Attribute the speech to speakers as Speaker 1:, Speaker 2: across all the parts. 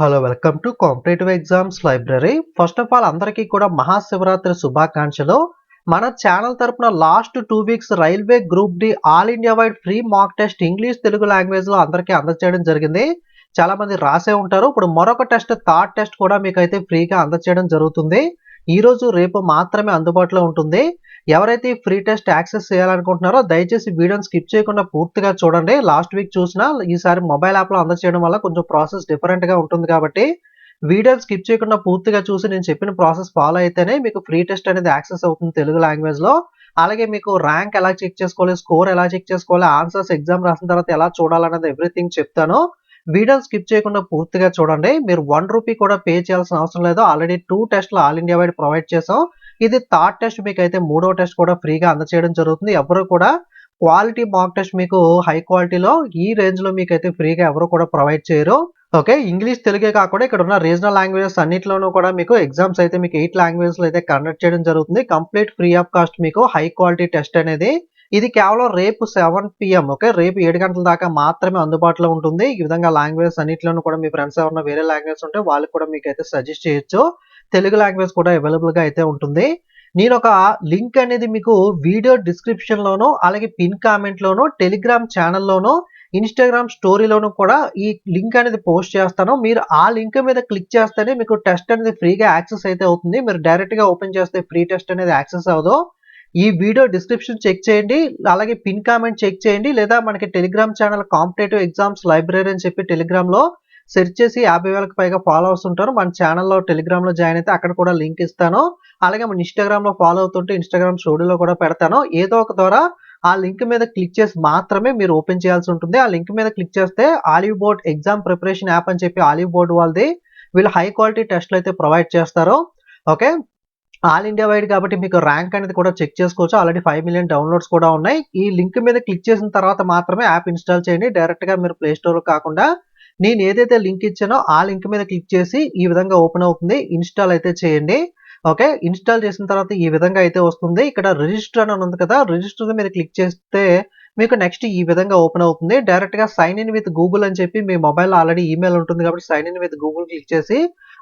Speaker 1: Hello welcome to competitive exams library. First of all అందరికీ కూడా మహాశివరాత్రి శుభాకాంక్షలు. మన ఛానల్ తరపున last 2 weeks railway group D all India wide free mock test English Telugu language లో అందరికీ అందజేయడం జరిగింది. చాలా మంది రాసే ఉంటారు. ఇప్పుడు మరొక టెస్ట్ థర్డ్ టెస్ట్ కూడా మీకు అయితే ఫ్రీగా అందజేయడం జరుగుతుంది. ఈ రోజు రేపు మాత్రమే అందుబాటులో ఉంటుంది. ఎవరైతే ఫ్రీ టెస్ట్ యాక్సెస్ చేయాలనుకుంటున్నారో దయచేసి వీడియోని స్కిప్ చేయకుండా పూర్తిగా చూడండి. లాస్ట్ వీక్ చూసినా ఈసారి మొబైల్ యాప్ లో అందజేయడం వల్ల కొంచెం ప్రాసెస్ డిఫరెంట్ గా ఉంటుంది కాబట్టి వీడియోని స్కిప్ చేయకుండా పూర్తిగా చూసి నేను చెప్పిన ప్రాసెస్ ఫాలో అయితేనే మీకు ఫ్రీ టెస్ట్ అనేది యాక్సెస్ అవుతుంది తెలుగు లాంగ్వేజ్ లో. అలాగే మీకు ర్యాంక్ ఎలా చెక్ చేసుకోవాలి, స్కోర్ ఎలా చెక్ చేసుకోవాలి, ఆన్సర్స్ ఎగ్జామ్ రాసిన తర్వాత ఎలా చూడాలనేది ఎవ్రీథింగ్ చెప్తాను. వీడియోని స్కిప్ చేయకుండా పూర్తిగా చూడండి. మీరు ₹1 కూడా పే చేయాల్సిన అవసరం లేదు. ఆల్రెడీ 2 టెస్ట్లు ఆల్ ఇండియా వైడ్ ప్రొవైడ్ చేసాం. ఇది థర్డ్ టెస్ట్, మీకు అయితే మూడో టెస్ట్ కూడా ఫ్రీగా అందజేయడం జరుగుతుంది. ఎవరు కూడా క్వాలిటీ మాక్ టెస్ట్ మీకు హై క్వాలిటీలో ఈ రేంజ్ లో మీకు అయితే ఫ్రీగా ఎవరు కూడా ప్రొవైడ్ చేయరు. ఓకే, ఇంగ్లీష్ తెలుగే కాకుండా ఇక్కడ ఉన్న రీజనల్ లాంగ్వేజెస్ అన్నిటిలోనూ కూడా మీకు ఎగ్జామ్స్ అయితే మీకు 8 లాంగ్వేజెస్ లో అయితే కండక్ట్ చేయడం జరుగుతుంది. కంప్లీట్ ఫ్రీ ఆఫ్ కాస్ట్ మీకు హై క్వాలిటీ టెస్ట్ అనేది. ఇది కేవలం రేపు 7 PM, ఓకే, రేపు 7 గంటల దాకా మాత్రమే అందుబాటులో ఉంటుంది. ఈ విధంగా లాంగ్వేజెస్ అన్నిటిలోనూ కూడా మీ ఫ్రెండ్స్ ఎవరైనా వేరే లాంగ్వేజ్ ఉంటే వాళ్ళకి కూడా మీకు అయితే సజెస్ట్ చేయొచ్చు. తెలుగు లాంగ్వేజ్ కూడా అవైలబుల్ గా అయితే ఉంటుంది. నేను ఒక లింక్ అనేది మీకు వీడియో డిస్క్రిప్షన్ లోనో అలాగే పిన్ కామెంట్ లోనో టెలిగ్రామ్ ఛానల్లోనో ఇన్స్టాగ్రామ్ స్టోరీలోనూ కూడా ఈ లింక్ అనేది పోస్ట్ చేస్తాను. మీరు ఆ లింక్ మీద క్లిక్ చేస్తేనే మీకు టెస్ట్ అనేది ఫ్రీగా యాక్సెస్ అయితే అవుతుంది. మీరు డైరెక్ట్ గా ఓపెన్ చేస్తే ఫ్రీ టెస్ట్ అనేది యాక్సెస్ అవ్వదు. ఈ వీడియో డిస్క్రిప్షన్ చెక్ చేయండి, అలాగే పిన్ కామెంట్ చెక్ చేయండి, లేదా మనకి Telegram channel competitive exams library అని చెప్పి టెలిగ్రామ్ లో సెర్చ్ చేసి 50,000కి పైగా ఫాలోవర్స్ ఉంటారు. మన ఛానల్లో టెలిగ్రామ్ లో జాయిన్ అయితే అక్కడ కూడా లింక్ ఇస్తాను. అలాగే మన ఇన్స్టాగ్రామ్ లో ఫాలో అవుతుంటే ఇన్స్టాగ్రామ్ స్టోరీలో కూడా పెడతాను. ఏదో ఒక ద్వారా ఆ లింక్ మీద క్లిక్ చేసి మాత్రమే మీరు ఓపెన్ చేయాల్సి ఉంటుంది. ఆ లింక్ మీద క్లిక్ చేస్తే olive board exam preparation app అని చెప్పి ఆలివ్ బోర్డ్ వాళ్ళది వీళ్ళు హై క్వాలిటీ టెస్ట్లు అయితే ప్రొవైడ్ చేస్తారు. ఓకే, ఆల్ ఇండియా వైడ్ కాబట్టి మీకు ర్యాంక్ అనేది కూడా చెక్ చేసుకోవచ్చు. ఆల్రెడీ 5 మిలియన్ డౌన్లోడ్స్ కూడా ఉన్నాయి. ఈ లింక్ మీద క్లిక్ చేసిన తర్వాత మాత్రమే యాప్ ఇన్స్టాల్ చేయండి. డైరెక్ట్ గా మీరు ప్లే స్టోర్ కాకుండా నేను ఏదైతే లింక్ ఇచ్చానో ఆ లింక్ మీద క్లిక్ చేసి ఈ విధంగా ఓపెన్ అవుతుంది. ఇన్స్టాల్ అయితే చేయండి. ఓకే, ఇన్స్టాల్ చేసిన తర్వాత ఈ విధంగా అయితే వస్తుంది. ఇక్కడ రిజిస్టర్ అని ఉంది కదా, రిజిస్టర్ మీద క్లిక్ చేస్తే మీకు నెక్స్ట్ ఈ విధంగా ఓపెన్ అవుతుంది. డైరెక్ట్ గా సైన్ ఇన్ విత్ గూగుల్ అని చెప్పి మీ మొబైల్ ఆల్రెడీ ఈమెయిల్ ఉంటుంది కాబట్టి sign in with Google click చేసి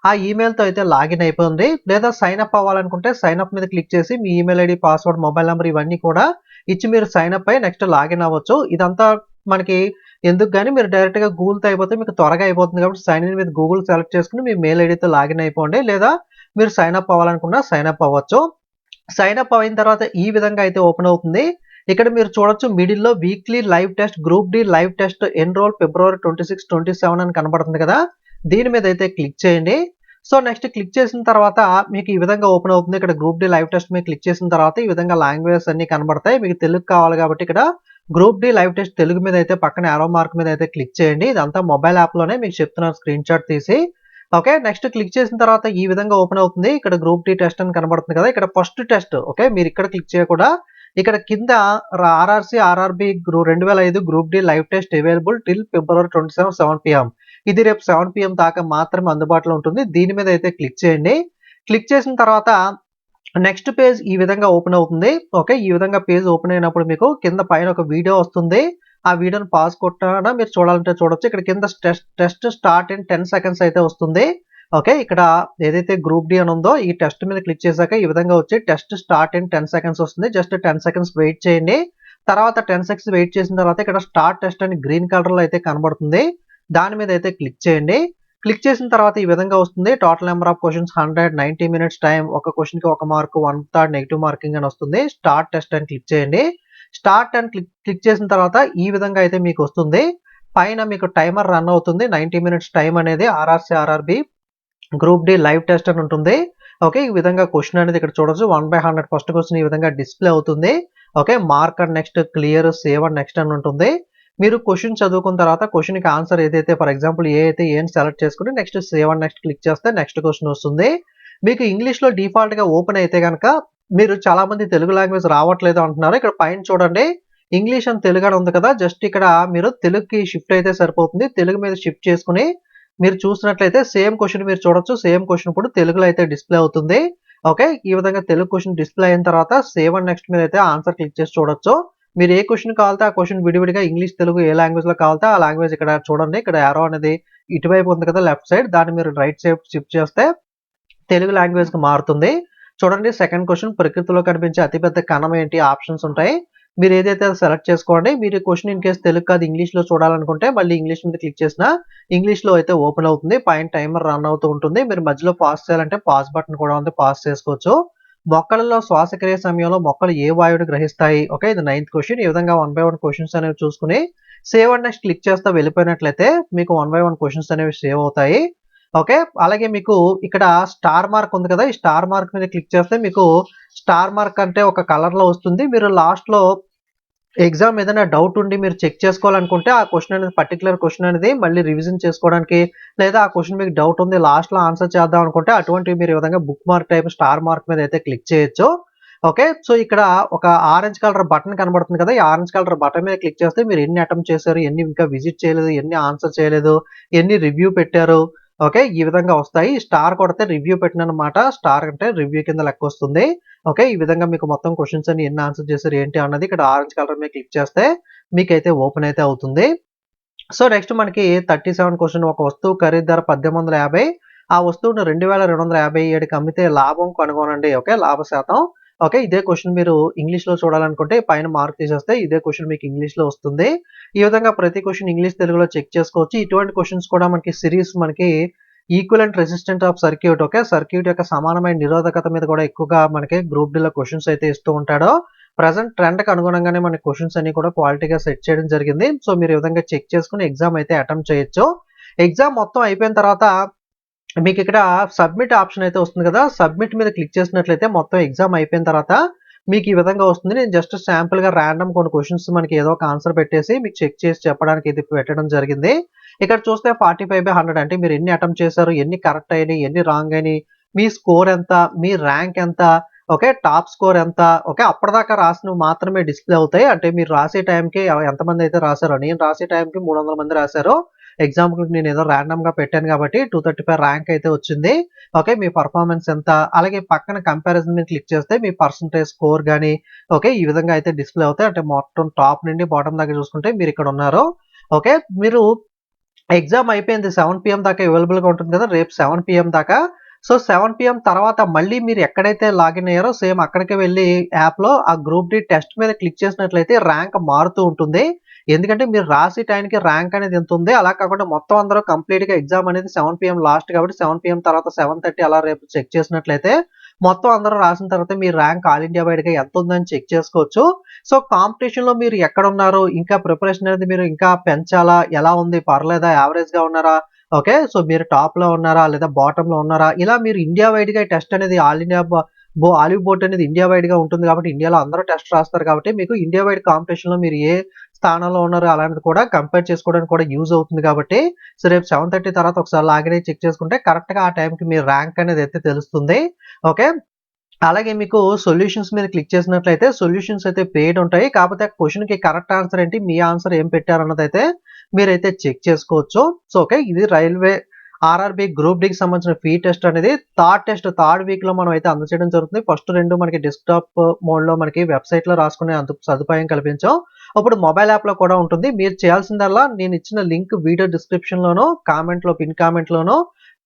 Speaker 1: ఆ ఈమెయిల్ తో అయితే లాగిన్ అయిపోయింది. లేదా సైన్ అప్ అవ్వాలనుకుంటే సైన్ అప్ మీద క్లిక్ చేసి మీ email ID, password, mobile number ఇవన్నీ కూడా ఇచ్చి మీరు సైన్ అప్ అయ్యి నెక్స్ట్ లాగిన్ అవ్వచ్చు. ఇదంతా మనకి ఎందుకు గానీ మీరు డైరెక్ట్ గా గూగుల్ తో అయిపోతే మీకు త్వరగా అయిపోతుంది కాబట్టి sign in with Google select చేసుకుని మీ మెయిల్ ఐడితో లాగిన్ అయిపోండి. లేదా మీరు సైన్ అప్ అవ్వాలనుకున్నా సైన్ అప్ అవ్వచ్చు. సైన్ అప్ అయిన తర్వాత ఈ విధంగా అయితే ఓపెన్ అవుతుంది. ఇక్కడ మీరు చూడొచ్చు మిడిల్ లో weekly live test group D live test enroll February 26, 27 అని కనబడుతుంది కదా, దీని మీద అయితే క్లిక్ చేయండి. సో నెక్స్ట్ క్లిక్ చేసిన తర్వాత మీకు ఈ విధంగా ఓపెన్ అవుతుంది. ఇక్కడ గ్రూప్ డి లైవ్ టెస్ట్ మీద క్లిక్ చేసిన తర్వాత ఈ విధంగా లాంగ్వేజెస్ అన్ని కనబడతాయి. మీకు తెలుగు కావాలి కాబట్టి ఇక్కడ group D live test Telugu మీద అయితే పక్కన యారో మార్క్ మీద అయితే క్లిక్ చేయండి. ఇదంతా మొబైల్ యాప్ లోనే మీకు చెప్తున్నాను స్క్రీన్ షాట్ తీసి. ఓకే, నెక్స్ట్ క్లిక్ చేసిన తర్వాత ఈ విధంగా ఓపెన్ అవుతుంది. ఇక్కడ గ్రూప్ డి టెస్ట్ అని కనబడుతుంది కదా, ఇక్కడ ఫస్ట్ టెస్ట్. ఓకే, మీరు ఇక్కడ క్లిక్ చేయకుండా ఇక్కడ కింద RRC RRB 2005 group D live test available till February 27, 7 PM. ఇది రేపు 7 PM దాకా మాత్రమే అందుబాటులో ఉంటుంది. దీని మీద అయితే క్లిక్ చేయండి. క్లిక్ చేసిన తర్వాత నెక్స్ట్ పేజ్ ఈ విధంగా ఓపెన్ అవుతుంది. ఓకే, ఈ విధంగా పేజ్ ఓపెన్ అయినప్పుడు మీకు కింద పైన ఒక వీడియో వస్తుంది. ఆ వీడియోని పాస్ కొట్టినా మీరు చూడాలంటే చూడొచ్చు. ఇక్కడ కింద టెస్ట్ స్టార్ట్ ఇన్ 10 seconds అయితే వస్తుంది. ఓకే, ఇక్కడ ఏదైతే గ్రూప్ డి అని ఉందో ఈ టెస్ట్ మీద క్లిక్ చేశాక ఈ విధంగా వచ్చి టెస్ట్ స్టార్ట్ ఇన్ 10 seconds వస్తుంది. జస్ట్ 10 seconds వెయిట్ చేయండి. తర్వాత 10 seconds వెయిట్ చేసిన తర్వాత ఇక్కడ స్టార్ట్ టెస్ట్ అని గ్రీన్ కలర్ లో అయితే కనబడుతుంది. దాని మీద అయితే క్లిక్ చేయండి. క్లిక్ చేసిన తర్వాత ఈ విధంగా వస్తుంది. Total number of questions 100, 90 minutes time, ఒక క్వశ్చన్ కి 1 మార్క్, 1/3 నెగిటివ్ మార్కింగ్ అని వస్తుంది. స్టార్ట్ టెస్ట్ అని క్లిక్ చేయండి. స్టార్ట్ అని క్లిక్ చేసిన తర్వాత ఈ విధంగా అయితే మీకు వస్తుంది. పైన మీకు టైమర్ రన్ అవుతుంది. 90 minutes టైం అనేది RRC RRB group D live test అని ఉంటుంది. ఓకే, ఈ విధంగా క్వశ్చన్ అనేది ఇక్కడ చూడొచ్చు. 1/100 ఫస్ట్ క్వశ్చన్ ఈ విధంగా డిస్ప్లే అవుతుంది. Okay, mark and next, clear, save and next అని ఉంటుంది. మీరు క్వశ్చన్ చదువుకున్న తర్వాత క్వశ్చన్ కి ఆన్సర్ ఏదైతే ఫర్ ఎగ్జాంపుల్ ఏ అయితే ఏం సెలెక్ట్ చేసుకుని next save and next click చేస్తే నెక్స్ట్ క్వశ్చన్ వస్తుంది. మీకు ఇంగ్లీష్ లో డిఫాల్ట్ గా ఓపెన్ అయితే కనుక మీరు చాలా మంది తెలుగు లాంగ్వేజ్ రావట్లేదు అంటున్నారు. ఇక్కడ పైన చూడండి ఇంగ్లీష్ అని తెలుగు అని ఉంది కదా, జస్ట్ ఇక్కడ మీరు తెలుగుకి షిఫ్ట్ అయితే సరిపోతుంది. తెలుగు మీద షిఫ్ట్ చేసుకుని మీరు చూసినట్లయితే సేమ్ క్వశ్చన్ మీరు చూడొచ్చు. సేమ్ క్వశ్చన్ ఇప్పుడు తెలుగులో అయితే డిస్ప్లే అవుతుంది. ఓకే, ఈ విధంగా తెలుగు క్వశ్చన్ డిస్ప్లే అయిన తర్వాత సేవ్ అండ్ నెక్స్ట్ మీద అయితే ఆన్సర్ క్లిక్ చేసి చూడొచ్చు. మీరు ఏ క్వశ్చన్ కావాలితే ఆ క్వశ్చన్ విడివిడిగా ఇంగ్లీష్, తెలుగు ఏ లాంగ్వేజ్‌లో కావాలితే ఆ లాంగ్వేజ్ ఇక్కడ చూడండి. ఇక్కడ యారో అనేది ఇటువైపు ఉంది కదా లెఫ్ట్ సైడ్, దాన్ని మీరు రైట్ సైడ్ షిఫ్ట్ చేస్తే తెలుగు లాంగ్వేజ్‌కి మారుతుంది. చూడండి సెకండ్ క్వశ్చన్, ప్రకృతిలో కనిపించే అతిపెద్ద కణం ఏంటి? ఆప్షన్స్ ఉంటాయి. మీరు ఏదైతే అది సెలెక్ట్ చేసుకోండి. మీరు ఈ క్వశ్చన్ ఇన్ కేస్ తెలుగు కాదు ఇంగ్లీష్‌లో చూడాలనుకుంటే మళ్ళీ ఇంగ్లీష్ మీద క్లిక్ చేసినా ఇంగ్లీష్‌లో అయితే ఓపెన్ అవుతుంది. పైన టైమర్ రన్ అవుతూ ఉంటుంది. మీరు మధ్యలో పాజ్ చేయాలంటే పాజ్ బటన్ కూడా ఉంది. పాజ్ చేసుకోవచ్చు. మొక్కలలో శ్వాసక్రియ సమయంలో మొక్కలు ఏ వాయువుని గ్రహిస్తాయి? ఓకే. ఇది నైన్త్ క్వశ్చన్. ఈ విధంగా 1 బై 1 క్వశ్చన్స్ అనేవి చూసుకొని సేవ్ అండ్ నెక్స్ట్ క్లిక్ చేస్తా వెళ్ళిపోయినట్లయితే మీకు 1 బై 1 క్వశ్చన్స్ అనేవి సేవ్ అవుతాయి. ఓకే. అలాగే మీకు ఇక్కడ స్టార్ మార్క్ ఉంది కదా! ఈ స్టార్ మార్క్ మీద క్లిక్ చేస్తే మీకు స్టార్ మార్క్ అంటే ఒక కలర్‌లో వస్తుంది. మీరు లాస్ట్‌లో ఎగ్జామ్ ఏదైనా డౌట్ ఉండి మీరు చెక్ చేసుకోవాలనుకుంటే ఆ క్వశ్చన్ అనేది పర్టిక్యులర్ క్వశ్చన్ అనేది మళ్ళీ రివిజన్ చేసుకోవడానికి, లేదా ఆ క్వశ్చన్ మీకు డౌట్ ఉంది లాస్ట్‌లో ఆన్సర్ చేద్దాం అనుకుంటే అటువంటివి మీరు ఈ విధంగా book mark type star mark మీద అయితే క్లిక్ చేయొచ్చు. ఓకే. సో, ఇక్కడ ఒక ఆరెంజ్ కలర్ బటన్ కనబడుతుంది కదా! ఈ ఆరెంజ్ కలర్ బటన్ మీద క్లిక్ చేస్తే మీరు ఎన్ని అటెంప్ట్ చేశారు, ఎన్ని ఇంకా విజిట్ చేయలేదు, ఎన్ని ఆన్సర్ చేయలేదు, ఎన్ని రివ్యూ పెట్టారు. ఓకే. ఈ విధంగా వస్తాయి. స్టార్ కొడితే రివ్యూ పెట్టిననమాట. స్టార్ అంటే రివ్యూ కింద లెక్కొస్తుంది. ఓకే. ఈ విధంగా మీకు మొత్తం క్వెషన్స్ అన్ని ఎన్ని ఆన్సర్ చేశారు ఏంటి అన్నది ఇక్కడ ఆరెంజ్ కలర్ మీద క్లిక్ చేస్తే మీకైతే ఓపెన్ అయితే అవుతుంది. సో, నెక్స్ట్ మనకి 37 క్వెషన్, ఒక వస్తువు ఖరీదు ధర 1850. ఆ వస్తువును 2257కి అమ్మితే లాభం కనుగొనండి. ఓకే. లాభ శాతం. ఓకే. ఇదే క్వెషన్ మీరు ఇంగ్లీష్‌లో చూడాలనుకుంటే పైన మార్క్ తీసేస్తే ఇదే క్వెషన్ మీకు ఇంగ్లీష్‌లో వస్తుంది. ఈ విధంగా ప్రతి క్వెషన్ ఇంగ్లీష్, తెలుగులో చెక్ చేసుకోవచ్చు. ఇటువంటి క్వెషన్స్ కూడా మనకి సిరీస్ మనకి equivalent resistance of circuit. Okay. Circuit యొక్క సమానమైన నిరోధకత మీద కూడా ఎక్కువగా మనకి గ్రూప్ డీలో క్వెషన్స్ అయితే ఇస్తూ ఉంటాడు. ప్రెజెంట్ ట్రెండ్‌కి అనుగుణంగానే మన క్వెషన్స్ అన్ని కూడా క్వాలిటీగా సెట్ చేయడం జరిగింది. సో, మీరు ఈ విధంగా చెక్ చేసుకొని ఎగ్జామ్ అయితే అటెంప్ట్ చేయొచ్చు. ఎగ్జామ్ మొత్తం అయిపోయిన తర్వాత మీకిక్కడ సబ్మిట్ ఆప్షన్ అయితే వస్తుంది కదా! సబ్మిట్ మీద క్లిక్ చేసినట్లయితే మొత్తం ఎగ్జామ్ అయిపోయిన తర్వాత మీకు ఈ విధంగా వస్తుంది. నేను జస్ట్ శాంపుల్‌గా రాండమ్ కొన్ని క్వెషన్స్ మనకి ఏదో ఒక ఆన్సర్ పెట్టేసి మీకు చెక్ చేసి చెప్పడానికి ఇది పెట్టడం జరిగింది. ఇక్కడ చూస్తే 45/100 అంటే మీరు ఎన్ని అటెంప్ట్ చేశారు, ఎన్ని కరెక్ట్ అయినాయి, ఎన్ని రాంగ్ అయినాయి, మీ స్కోర్ ఎంత, మీ ర్యాంక్ ఎంత, ఓకే. టాప్ స్కోర్ ఎంత, ఓకే. అప్పటిదాకా రాసినవి మాత్రమే డిస్‌ప్లే అవుతాయి. అంటే మీరు రాసే టైంకి ఎంతమంది అయితే రాసారో, నేను రాసే టైంకి 300 మంది రాసారు. ఎగ్జాంపుల్‌కి నేనేదో రాండమ్‌గా పెట్టాను కాబట్టి 235 ర్యాంక్ అయితే వచ్చింది. ఓకే. మీ పెర్ఫార్మన్స్ ఎంత, అలాగే పక్కన కంపారిజన్ మీద క్లిక్ చేస్తే మీ పర్సెంటేజ్ స్కోర్ గాని, ఓకే. ఈ విధంగా అయితే డిస్‌ప్లే అవుతాయి. అంటే మొత్తం టాప్ నుండి బాటమ్ దాకా చూసుకుంటే మీరిక్కడ ఉన్నారు. ఓకే. మీరు ఎగ్జామ్ అయిపోయింది. 7 పీఎం దాకా అవైలబుల్‌గా ఉంటుంది కదా! రేపు 7 పీఎం దాకా. సో, 7 పీఎం తర్వాత మళ్ళీ మీరు ఎక్కడైతే లాగిన్ అయ్యారో సేమ్ అక్కడికే వెళ్లి యాప్‌లో ఆ గ్రూప్ డి టెస్ట్ మీద క్లిక్ చేసినట్లయితే ర్యాంక్ మారుతూ ఉంటుంది. ఎందుకంటే మీరు రాసే టైంకి ర్యాంక్ అనేది ఇంతుంది. అలా కాకుండా మొత్తం అందరూ కంప్లీట్‌గా ఎగ్జామ్ అనేది 7 పీఎం లాస్ట్ కాబట్టి 7 పీఎం తర్వాత 7:30 అలా రేపు చెక్ చేసినట్లయితే మొత్తం అందరూ రాసిన తర్వాత మీ ర్యాంక్ ఆల్ ఇండియా వైడ్‌గా ఎంతుందని చెక్ చేసుకోవచ్చు. సో, కాంపిటీషన్‌లో మీరు ఎక్కడున్నారు? ఇంకా ప్రిపరేషన్ అనేది మీరు ఇంకా పెంచాలా? ఎలా ఉంది? పర్లేదా? యావరేజ్‌గా ఉన్నారా? ఓకే. సో, మీరు టాప్‌లో ఉన్నారా? లేదా బాటమ్‌లో ఉన్నారా? ఇలా మీరు ఇండియా వైడ్‌గా ఈ టెస్ట్ అనేది ఆల్ ఇండియా ఆలివ్ బోర్డ్ అనేది ఇండియా వైడ్‌గా ఉంటుంది కాబట్టి ఇండియాలో అందరూ టెస్ట్ రాస్తారు కాబట్టి మీకు ఇండియా వైడ్ కాంపిటీషన్‌లో మీరు ఏ స్థానంలో ఉన్నారో అలాంటిది కూడా కంపేర్ చేసుకోవడానికి కూడా యూజ్ అవుతుంది కాబట్టి సో, రేపు 7:30 తర్వాత ఒకసారి లాగిన్ అయ్యి చెక్ చేసుకుంటే కరెక్ట్‌గా ఆ టైంకి మీ ర్యాంక్ అనేది అయితే తెలుస్తుంది. ఓకే. అలాగే మీకు సొల్యూషన్స్ మీద క్లిక్ చేసినట్లయితే సొల్యూషన్స్ అయితే పెయిడ్ ఉంటాయి. కాకపోతే ఆ క్వెషన్‌కి కరెక్ట్ ఆన్సర్ ఏంటి, మీ ఆన్సర్ ఏం పెట్టారన్నదైతే మీరైతే చెక్ చేసుకోవచ్చు. So, okay. ఇది రైల్వే ఆర్ఆర్‌బీ గ్రూప్ డీకి సంబంధించిన ఫ్రీ టెస్ట్ అనేది థర్డ్ వీక్‌లో మనం అయితే అందజేయడం జరుగుతుంది. ఫస్ట్ 2 మనకి డెస్క్‌టాప్ మోడ్‌లో మనకి వెబ్‌సైట్‌లో రాసుకునే సదుపాయం కల్పించాం. ఇప్పుడు మొబైల్ యాప్‌లో కూడా ఉంటుంది. మీరు చేయాల్సిందల్లా నేను ఇచ్చిన లింక్ వీడియో డిస్క్రిప్షన్‌లోనో, పిన్ కామెంట్‌లోనో,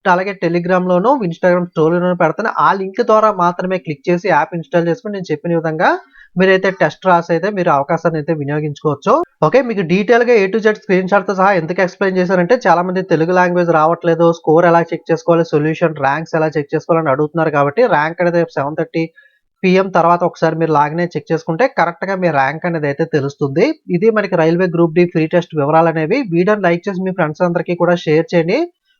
Speaker 1: అలాగే టెలిగ్రామ్‌లోనో, ఇన్‌స్టాగ్రామ్ స్టోరీలోనో పెడతాను. ఆ లింక్ ద్వారా మాత్రమే క్లిక్ చేసి యాప్ ఇన్‌స్టాల్ చేసుకొని నేను చెప్పిన విధంగా మీరైతే టెస్ట్ రాసి అయితే మీరు అవకాశాన్ని అయితే వినియోగించుకోవచ్చు. ఓకే. మీకు డీటెయిల్‌గా ఏ టు జెడ్ స్క్రీన్ షాట్‌తో సహా ఎందుకు ఎక్స్‌ప్లెయిన్ చేశానంటే చాలా మంది తెలుగు లాంగ్వేజ్ రావట్లేదు. స్కోర్ ఎలా చెక్ చేసుకోవాలి, సొల్యూషన్ ర్యాంక్స్ ఎలా చెక్ చేసుకోవాలని అడుగుతున్నారు కాబట్టి ర్యాంక్ అనేది 7:30 పీఎం తర్వాత ఒకసారి మీరు లాగిన్ అయ్యి చెక్ చేసుకుంటే కరెక్ట్‌గా మీ ర్యాంక్ అనేది అయితే తెలుస్తుంది. ఇది మనకి railway group D free test వివరాలనేవి. వీడియోని లైక్ చేసి మీ ఫ్రెండ్స్ అందరికీ కూడా షేర్ చేయండి.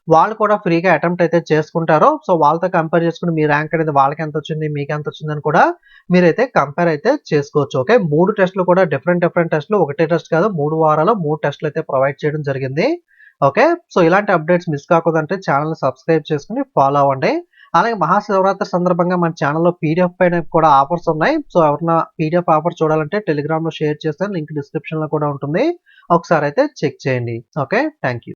Speaker 1: వాళ్ళు కూడా ఫ్రీగా అటెంప్ట్ అయితే చేసుకుంటారు. సో, వాళ్ళతో కంపేర్ చేసుకొని మీ ర్యాంక్ అనేది వాళ్ళకెంతొచ్చింది, మీకెంతొచ్చిందని కూడా మీరైతే కంపేర్ అయితే చేసుకోవచ్చు. ఓకే. 3 టెస్ట్‌లు కూడా డిఫరెంట్ టెస్ట్‌లు. ఒకటే టెస్ట్ కాదు 3 వారాలు 3 టెస్ట్‌లు అయితే ప్రొవైడ్ చేయడం జరిగింది. ఓకే. సో, ఇలాంటి అప్డేట్స్ మిస్ కాకూడదంటే ఛానెల్‌ని సబ్స్క్రైబ్ చేసుకొని ఫాలో అవ్వండి. అలాగే మహాశివరాత్రి సందర్భంగా మన ఛానెల్‌లో పీడీఎఫ్ పైన కూడా ఆఫర్స్ ఉన్నాయి. సో, ఎవరైనా పీడీఎఫ్ ఆఫర్ చూడాలంటే టెలిగ్రామ్‌లో షేర్ చేస్తాను. లింక్ డిస్క్రిప్షన్‌లో కూడా ఉంటుంది. ఒకసారి అయితే చెక్ చేయండి. ఓకే. Thank you.